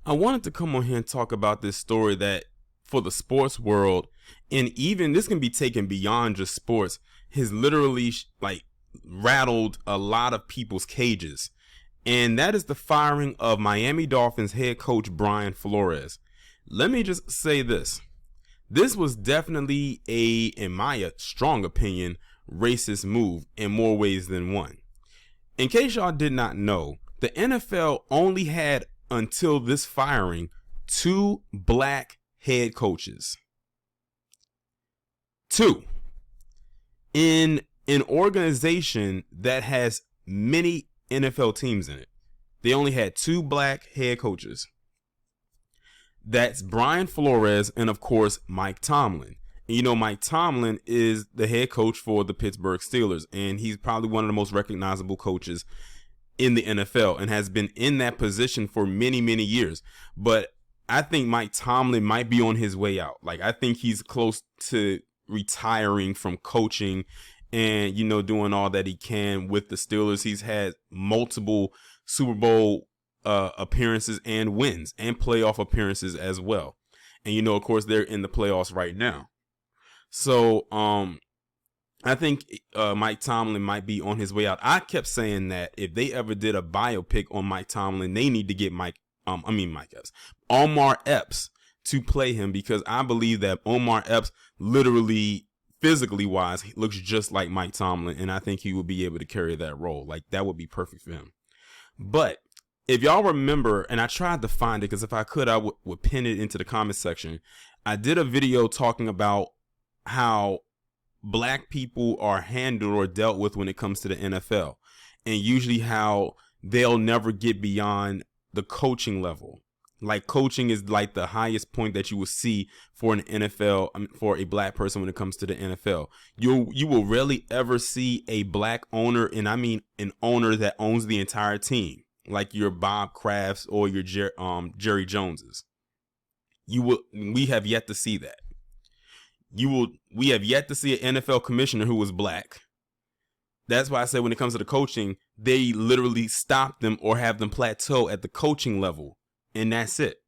I wanted to come on here and talk about this story that for the sports world, and even this can be taken beyond just sports, has literally rattled a lot of people's cages. And that is the firing of Miami Dolphins head coach Brian Flores. Let me just say this. This was definitely in my strong opinion, racist move in more ways than one. In case y'all did not know, the NFL only had until this firing 2 black head coaches. 2. In an organization that has many NFL teams in it, they only had 2 black head coaches. That's Brian Flores and, of course, Mike Tomlin. And you know, Mike Tomlin is the head coach for the Pittsburgh Steelers, and he's probably one of the most recognizable coaches in the NFL and has been in that position for many, many years. But I think Mike Tomlin might be on his way out. Like, I think he's close to retiring from coaching and, you know, doing all that he can with the Steelers. He's had multiple Super Bowl appearances and wins and playoff appearances as well. And, you know, of course, they're in the playoffs right now. So, I think Mike Tomlin might be on his way out. I kept saying that if they ever did a biopic on Mike Tomlin, they need to get Omar Epps to play him, because I believe that Omar Epps literally, physically wise, looks just like Mike Tomlin, and I think he would be able to carry that role. Like, that would be perfect for him. But if y'all remember, and I tried to find it because if I could, I would pin it into the comment section. I did a video talking about how black people are handled or dealt with when it comes to the NFL, and usually how they'll never get beyond the coaching level. Like, coaching is like the highest point that you will see for an NFL, for a black person when it comes to the NFL. You will rarely ever see a black owner, and I mean an owner that owns the entire team, like your Bob Krafts or your Jerry Joneses. We have yet to see that. We have yet to see an NFL commissioner who was black. That's why I say when it comes to the coaching, they literally stop them or have them plateau at the coaching level. And that's it.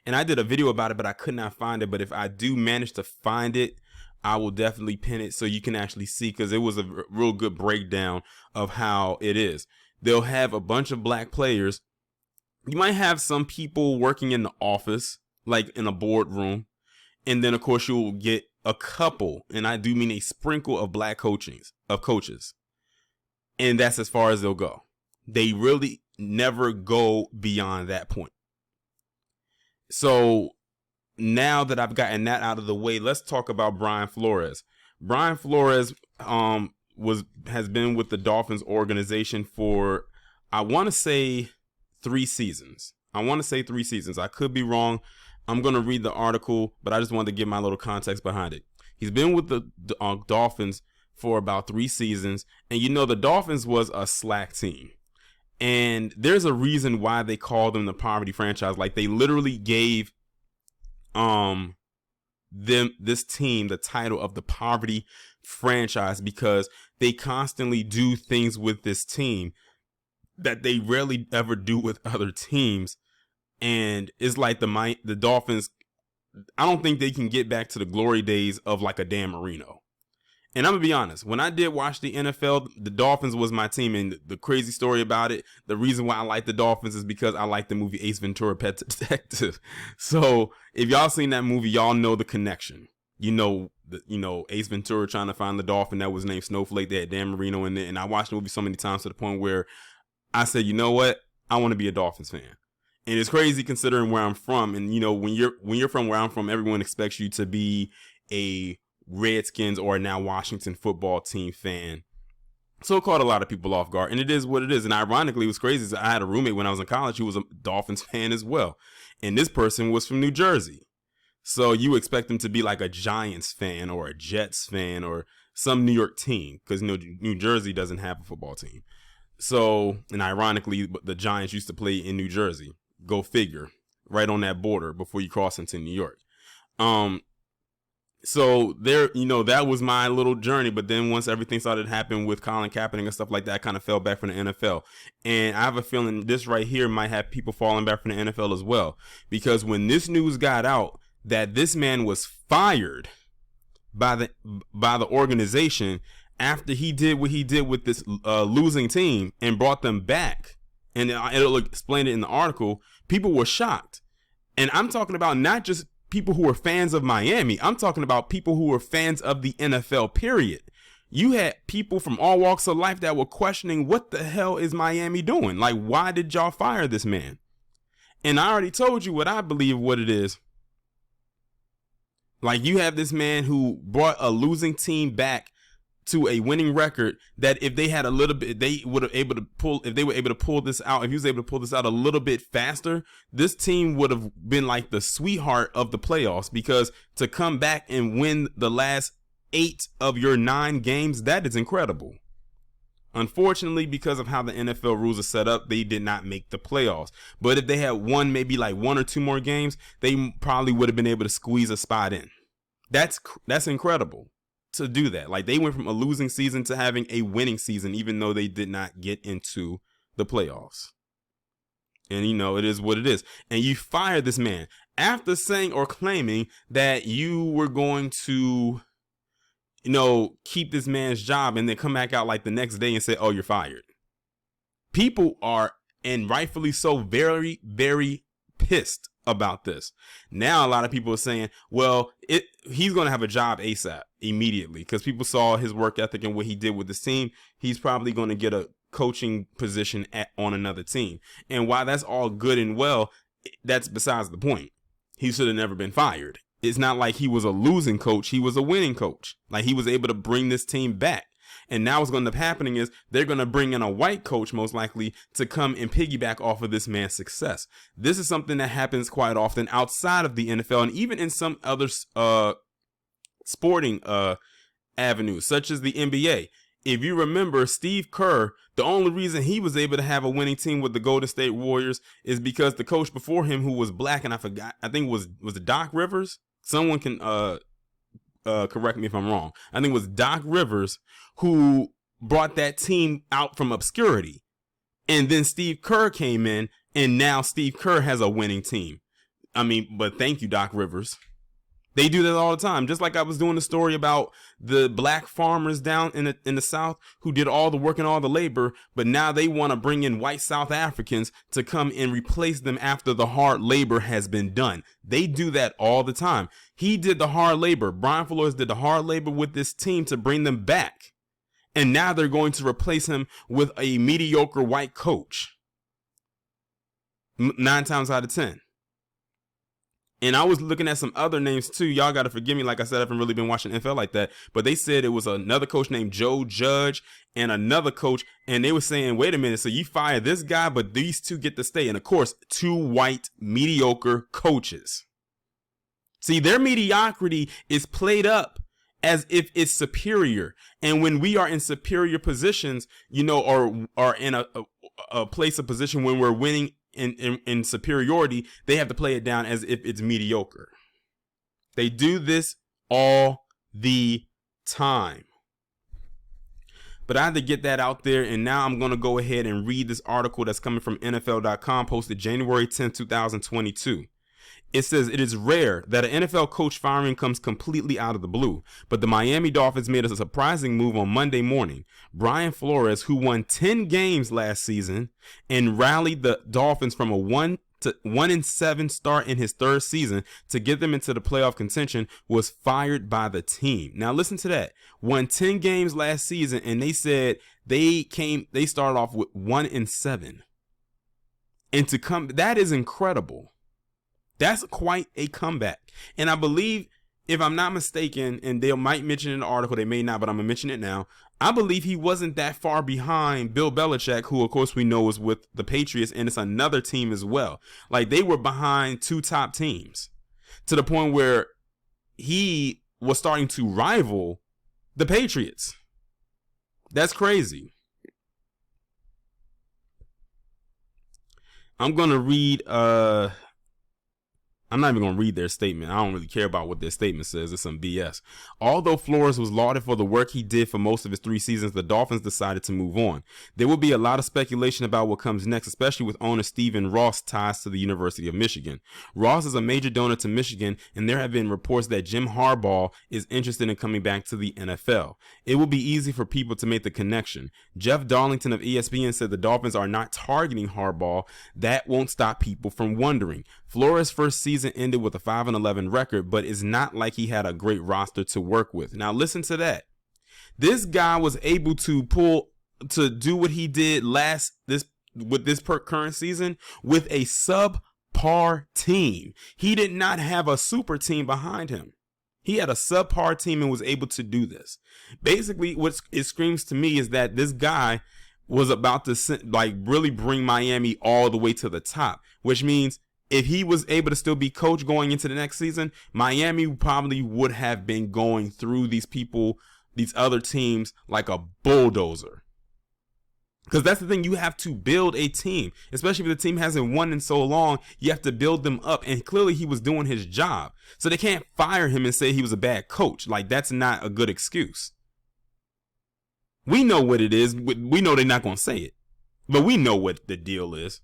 And I did a video about it, but I could not find it. But if I do manage to find it, I will definitely pin it so you can actually see, because it was a real good breakdown of how it is. They'll have a bunch of black players. You might have some people working in the office, like in a boardroom. And then, of course, you'll get a couple, and I do mean a sprinkle of black coaches. And that's as far as they'll go. They really never go beyond that point. So now that I've gotten that out of the way, let's talk about Brian Flores. Brian Flores has been with the Dolphins organization for, I want to say 3 seasons. I could be wrong. I'm going to read the article, but I just wanted to give my little context behind it. He's been with the Dolphins for about 3 seasons. And, you know, the Dolphins was a slack team. And there's a reason why they call them the poverty franchise. Like, they literally gave this team the title of the poverty franchise because they constantly do things with this team that they rarely ever do with other teams. And it's like the Dolphins, I don't think they can get back to the glory days of like a Dan Marino. And I'm going to be honest, when I did watch the NFL, the Dolphins was my team. And the crazy story about it, the reason why I like the Dolphins is because I like the movie Ace Ventura, Pet Detective. So if y'all seen that movie, y'all know the connection. You know, Ace Ventura trying to find the dolphin that was named Snowflake. They had Dan Marino in there. And I watched the movie so many times to the point where I said, you know what? I want to be a Dolphins fan. And it's crazy considering where I'm from. And, you know, when you're from where I'm from, everyone expects you to be a Redskins or now Washington football team fan. So it caught a lot of people off guard, and it is what it is. And ironically, it was crazy. I had a roommate when I was in college who was a Dolphins fan as well. And this person was from New Jersey. So you expect them to be like a Giants fan or a Jets fan or some New York team, because, you know, New Jersey doesn't have a football team. So, and ironically, the Giants used to play in New Jersey. Go figure, right on that border before you cross into New York. So there, that was my little journey. But then once everything started to happen with Colin Kaepernick and stuff like that, I kind of fell back from the NFL. And I have a feeling this right here might have people falling back from the NFL as well. Because when this news got out that this man was fired by the organization after he did what he did with this losing team and brought them back, and it'll explain it in the article, people were shocked. And I'm talking about not just people who were fans of Miami. I'm talking about people who were fans of the NFL, period. You had people from all walks of life that were questioning, what the hell is Miami doing? Like, why did y'all fire this man? And I already told you what I believe what it is. Like, you have this man who brought a losing team back to a winning record, that if they had a little bit, they would have able to pull, if they were able to pull this out, if he was able to pull this out a little bit faster, this team would have been like the sweetheart of the playoffs, because to come back and win the last 8 of your 9 games, that is incredible. Unfortunately, because of how the NFL rules are set up, they did not make the playoffs. But if they had won maybe like 1 or 2 more games, they probably would have been able to squeeze a spot in. That's incredible to do that. Like, they went from a losing season to having a winning season, even though they did not get into the playoffs. And it is what it is. And you fire this man after saying or claiming that you were going to, keep this man's job, and then come back out like the next day and say, oh, you're fired. People are, and rightfully so, very, very pissed about this. Now a lot of people are saying, well, he's going to have a job ASAP, immediately, because people saw his work ethic and what he did with this team. He's probably going to get a coaching position on another team. And while that's all good and well, that's besides the point. He should have never been fired. It's not like he was a losing coach. He was a winning coach. Like, he was able to bring this team back. And now what's going to end up happening is they're going to bring in a white coach, most likely, to come and piggyback off of this man's success. This is something that happens quite often outside of the NFL, and even in some other sporting avenues, such as the NBA. If you remember, Steve Kerr, the only reason he was able to have a winning team with the Golden State Warriors is because the coach before him, who was black, and I forgot, I think was it Doc Rivers? Someone can correct me if I'm wrong. I think it was Doc Rivers who brought that team out from obscurity. And then Steve Kerr came in, and now Steve Kerr has a winning team. I mean, but thank you, Doc Rivers. They do that all the time. Just like I was doing the story about the black farmers down in the South who did all the work and all the labor, but now they want to bring in white South Africans to come and replace them after the hard labor has been done. They do that all the time. He did the hard labor. Brian Flores did the hard labor with this team to bring them back. And now they're going to replace him with a mediocre white coach. 9 times out of 10. And I was looking at some other names too. Y'all got to forgive me. Like I said, I haven't really been watching NFL like that. But they said it was another coach named Joe Judge and another coach. And they were saying, wait a minute. So you fire this guy, but these 2 get to stay. And of course, 2 white mediocre coaches. See, their mediocrity is played up as if it's superior. And when we are in superior positions, or are in a place of position when we're winning in superiority, they have to play it down as if it's mediocre. They do this all the time. But I had to get that out there, and now I'm going to go ahead and read this article that's coming from NFL.com, posted January 10th, 2022. It says, it is rare that an NFL coach firing comes completely out of the blue, but the Miami Dolphins made a surprising move on Monday morning. Brian Flores, who won 10 games last season and rallied the Dolphins from a 1-7 start in his 3rd season to get them into the playoff contention, was fired by the team. Now listen to that. Won 10 games last season, and they said they started off with 1-7. And to come, that is incredible. That's quite a comeback. And I believe, if I'm not mistaken, and they might mention in the article, they may not, but I'm going to mention it now. I believe he wasn't that far behind Bill Belichick, who of course we know is with the Patriots, and it's another team as well. Like, they were behind 2 top teams to the point where he was starting to rival the Patriots. That's crazy. I'm going to read I'm not even going to read their statement. I don't really care about what their statement says. It's some BS. Although Flores was lauded for the work he did for most of his 3 seasons, the Dolphins decided to move on. There will be a lot of speculation about what comes next, especially with owner Stephen Ross' ties to the University of Michigan. Ross is a major donor to Michigan, and there have been reports that Jim Harbaugh is interested in coming back to the NFL. It will be easy for people to make the connection. Jeff Darlington of ESPN said the Dolphins are not targeting Harbaugh. That won't stop people from wondering. Flores' first season ended with a 5-11 record, but it's not like he had a great roster to work with. Now listen to that. This guy was able to do what he did with this current season with a subpar team. He did not have a super team behind him. He had a subpar team and was able to do this. Basically, what it screams to me is that this guy was about to really bring Miami all the way to the top, which means if he was able to still be coach going into the next season, Miami probably would have been going through these other teams like a bulldozer. Because that's the thing, you have to build a team, especially if the team hasn't won in so long. You have to build them up, and clearly he was doing his job. So they can't fire him and say he was a bad coach. Like, that's not a good excuse. We know what it is. We know they're not going to say it, but we know what the deal is.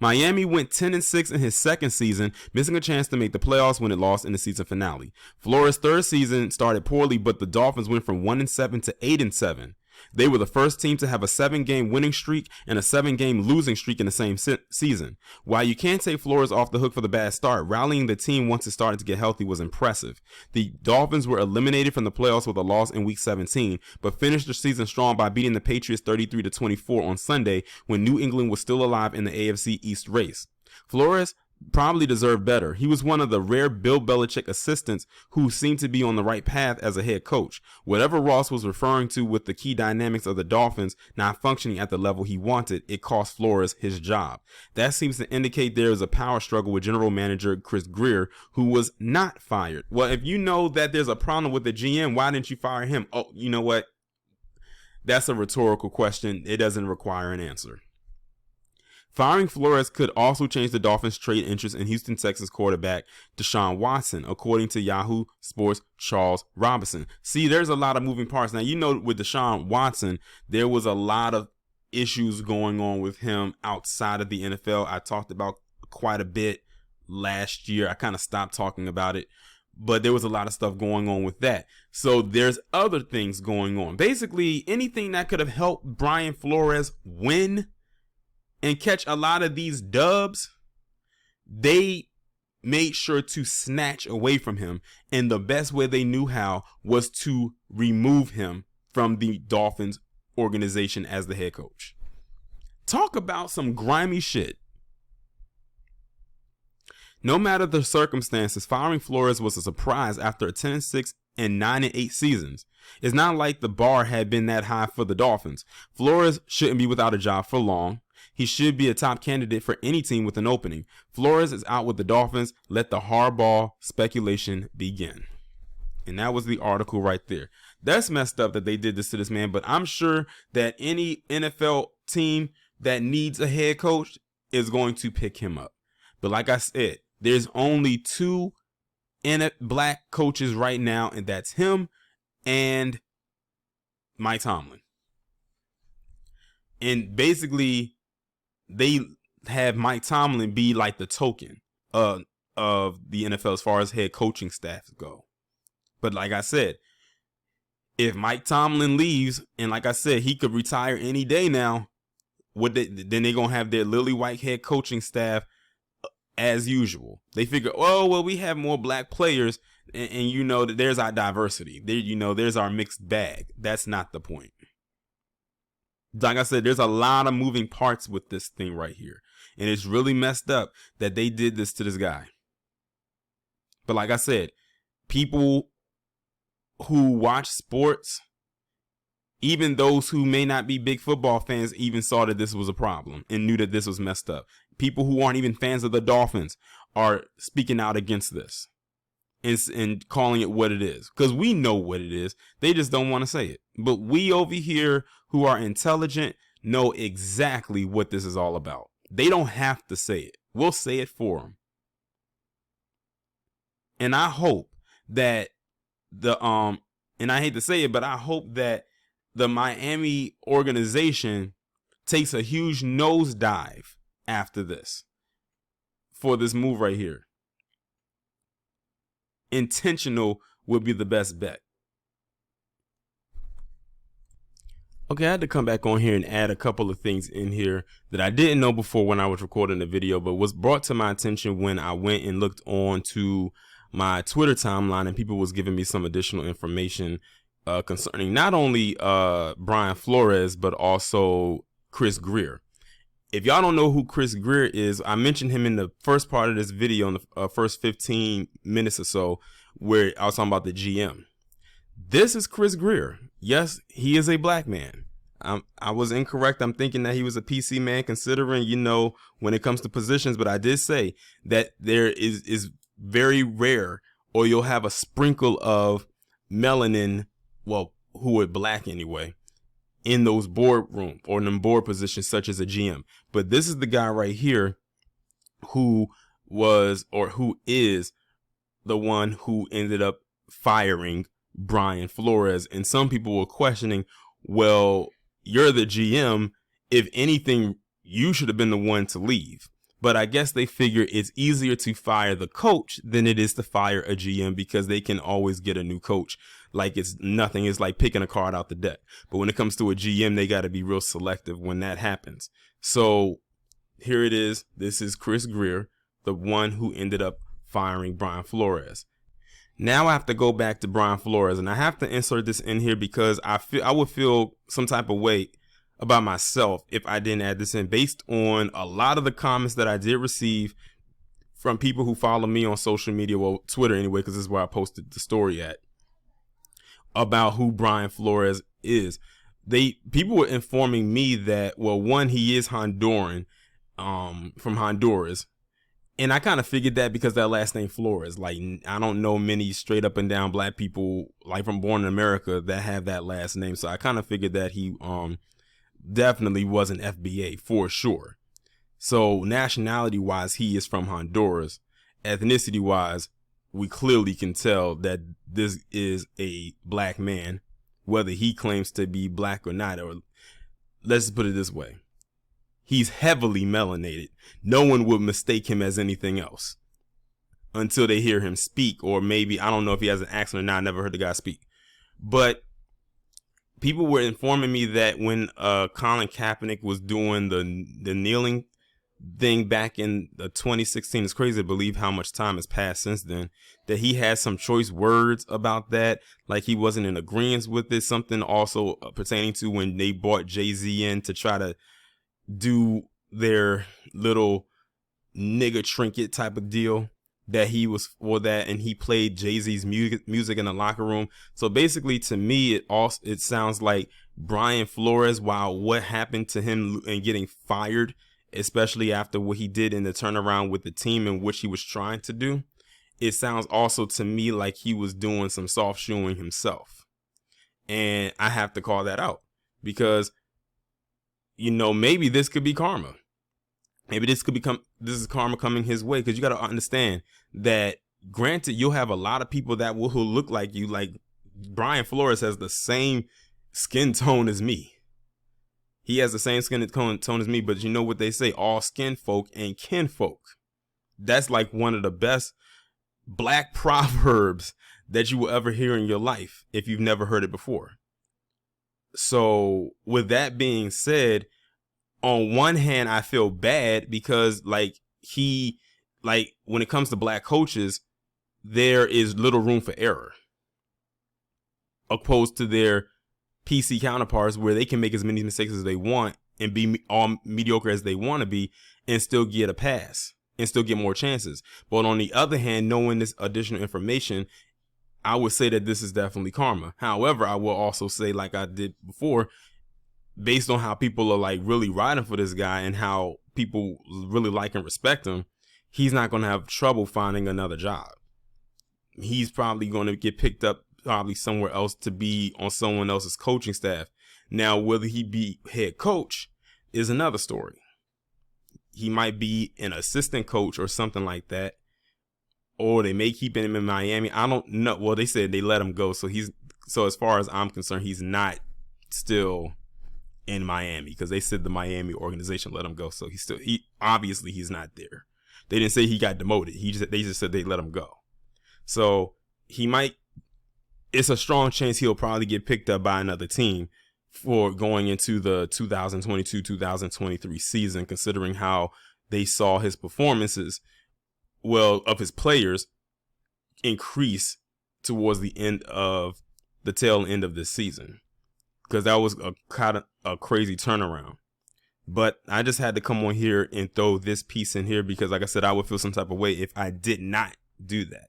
Miami went 10-6 in his second season, missing a chance to make the playoffs when it lost in the season finale. Flores' third season started poorly, but the Dolphins went from 1-7 to 8-7. They were the first team to have a 7-game winning streak and a 7-game losing streak in the same season. While you can't take Flores off the hook for the bad start, rallying the team once it started to get healthy was impressive. The Dolphins were eliminated from the playoffs with a loss in Week 17, but finished the season strong by beating the Patriots 33-24 on Sunday when New England was still alive in the AFC East race. Flores probably deserved better. He was one of the rare Bill Belichick assistants who seemed to be on the right path as a head coach. Whatever Ross was referring to with the key dynamics of the Dolphins not functioning at the level he wanted, it cost Flores his job. That seems to indicate there is a power struggle with general manager Chris Greer, who was not fired. Well, if you know that there's a problem with the GM, why didn't you fire him? Oh, you know what? That's a rhetorical question. It doesn't require an answer. Firing Flores could also change the Dolphins' trade interest in Houston Texans quarterback Deshaun Watson, according to Yahoo Sports' Charles Robinson. See, there's a lot of moving parts. Now, you know, with Deshaun Watson, there was a lot of issues going on with him outside of the NFL. I talked about quite a bit last year. I kind of stopped talking about it, but there was a lot of stuff going on with that. So there's other things going on. Basically, anything that could have helped Brian Flores win and catch a lot of these dubs, they made sure to snatch away from him. And the best way they knew how was to remove him from the Dolphins organization as the head coach. Talk about some grimy shit. No matter the circumstances, firing Flores was a surprise after a 10-6 and 9-8 seasons. It's not like the bar had been that high for the Dolphins. Flores shouldn't be without a job for long. He should be a top candidate for any team with an opening. Flores is out with the Dolphins. Let the Harbaugh speculation begin. And that was the article right there. That's messed up that they did this to this man, but I'm sure that any NFL team that needs a head coach is going to pick him up. But like I said, there's only 2 black coaches right now, and that's him and Mike Tomlin. And basically, they have Mike Tomlin be like the token of the NFL as far as head coaching staffs go. But like I said, if Mike Tomlin leaves, and like I said, he could retire any day now, then they're going to have their lily white head coaching staff as usual. They figure, oh, well, we have more black players, and you know that there's our diversity. There, you know, there's our mixed bag. That's not the point. Like I said, there's a lot of moving parts with this thing right here. And it's really messed up that they did this to this guy. But like I said, people who watch sports, even those who may not be big football fans, even saw that this was a problem and knew that this was messed up. People who aren't even fans of the Dolphins are speaking out against this and calling it what it is. Because we know what it is. They just don't want to say it. But we over here who are intelligent know exactly what this is all about. They don't have to say it. We'll say it for him. And I hope that and I hate to say it, but I hope that the Miami organization takes a huge nosedive after this for this move right here. Intentional would be the best bet. Okay, I had to come back on here and add a couple of things in here that I didn't know before when I was recording the video, but was brought to my attention when I went and looked on to my Twitter timeline and people was giving me some additional information concerning not only Brian Flores, but also Chris Grier. If y'all don't know who Chris Grier is, I mentioned him in the first part of this video, in the first 15 minutes or so, where I was talking about the GM. This is Chris Grier. Yes, he is a black man. I was incorrect. I'm thinking that he was a PC man, considering, you know, when it comes to positions, but I did say that there is very rare, or you'll have a sprinkle of melanin, well, who are black anyway, in those boardroom or in them board positions such as a GM. But this is the guy right here who was, or who is, the one who ended up firing Brian Flores. And some people were questioning, well, you're the GM. If anything, you should have been the one to leave. But I guess they figure it's easier to fire the coach than it is to fire a GM, because they can always get a new coach. Like it's nothing. It's like picking a card out the deck. But when it comes to a GM, they got to be real selective when that happens. So here it is. This is Chris Grier, the one who ended up firing Brian Flores. Now I have to go back to Brian Flores, and I have to insert this in here because I would feel some type of way about myself if I didn't add this in, based on a lot of the comments that I did receive from people who follow me on social media, well, Twitter anyway, because this is where I posted the story at, about who Brian Flores is. People were informing me that, well, one, he is Honduran, from Honduras. And I kind of figured that because that last name Flores, like, I don't know many straight up and down black people, like from born in America, that have that last name. So I kind of figured that he definitely was an FBA for sure. So nationality wise, he is from Honduras. Ethnicity wise, we clearly can tell that this is a black man, whether he claims to be black or not. Or let's put it this way. He's heavily melanated. No one would mistake him as anything else until they hear him speak. Or maybe, I don't know if he has an accent or not. I never heard the guy speak. But people were informing me that when Colin Kaepernick was doing the kneeling thing back in 2016, it's crazy to believe how much time has passed since then, that he had some choice words about that, like he wasn't in agreement with it. Something also pertaining to when they brought Jay-Z in to try to do their little nigga trinket type of deal, that he was for that, and he played Jay-Z's music in the locker room. So basically, to me, it sounds like Brian Flores, while what happened to him and getting fired, especially after what he did in the turnaround with the team and which he was trying to do, it sounds also to me like he was doing some soft shoeing himself. And I have to call that out, because, you know, maybe this could be karma. Maybe this is karma coming his way, because you got to understand that, granted, you'll have a lot of people that will look like you. Like Brian Flores has the same skin tone as me. He has the same skin tone as me, but you know what they say, all skin folk ain't kinfolk. That's like one of the best black proverbs that you will ever hear in your life, if you've never heard it before. So with that being said, on one hand, I feel bad because when it comes to black coaches, there is little room for error, opposed to their PC counterparts, where they can make as many mistakes as they want and be all mediocre as they want to be and still get a pass and still get more chances. But on the other hand, knowing this additional information, I would say that this is definitely karma. However, I will also say, like I did before, based on how people are like really riding for this guy and how people really like and respect him, he's not going to have trouble finding another job. He's probably going to get picked up probably somewhere else to be on someone else's coaching staff. Now, whether he be head coach is another story. he might be an assistant coach or something like that, or they may keep him in Miami. I don't know. Well, they said they let him go, so as far as I'm concerned, he's not still in Miami, because they said the Miami organization let him go, so he obviously he's not there. They didn't say he got demoted. They just said they let him go. So it's a strong chance he'll probably get picked up by another team for going into the 2022-2023 season, considering how they saw his performances, of his players, increase towards the tail end of this season, because that was a kind of a crazy turnaround. But I just had to come on here and throw this piece in here because, like I said, I would feel some type of way if I did not do that.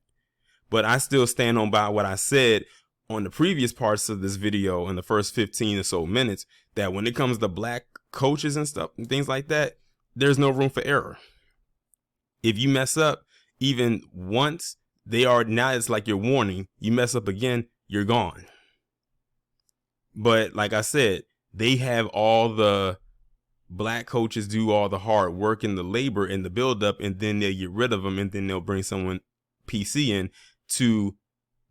But I still stand on by what I said on the previous parts of this video in the first 15 or so minutes, that when it comes to black coaches and stuff and things like that, there's no room for error. If you mess up even once, now it's like your warning. You mess up again, you're gone. But like I said, they have all the black coaches do all the hard work and the labor and the build up, and then they'll get rid of them, and then they'll bring someone PC in to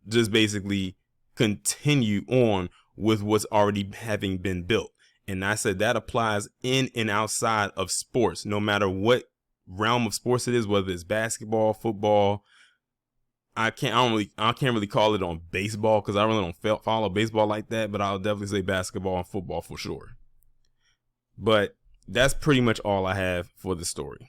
just basically continue on with what's already having been built. And I said that applies in and outside of sports, no matter what realm of sports it is, whether it's basketball, football. I can't really call it on baseball, because I really don't follow baseball like that, but I'll definitely say basketball and football for sure. But that's pretty much all I have for the story.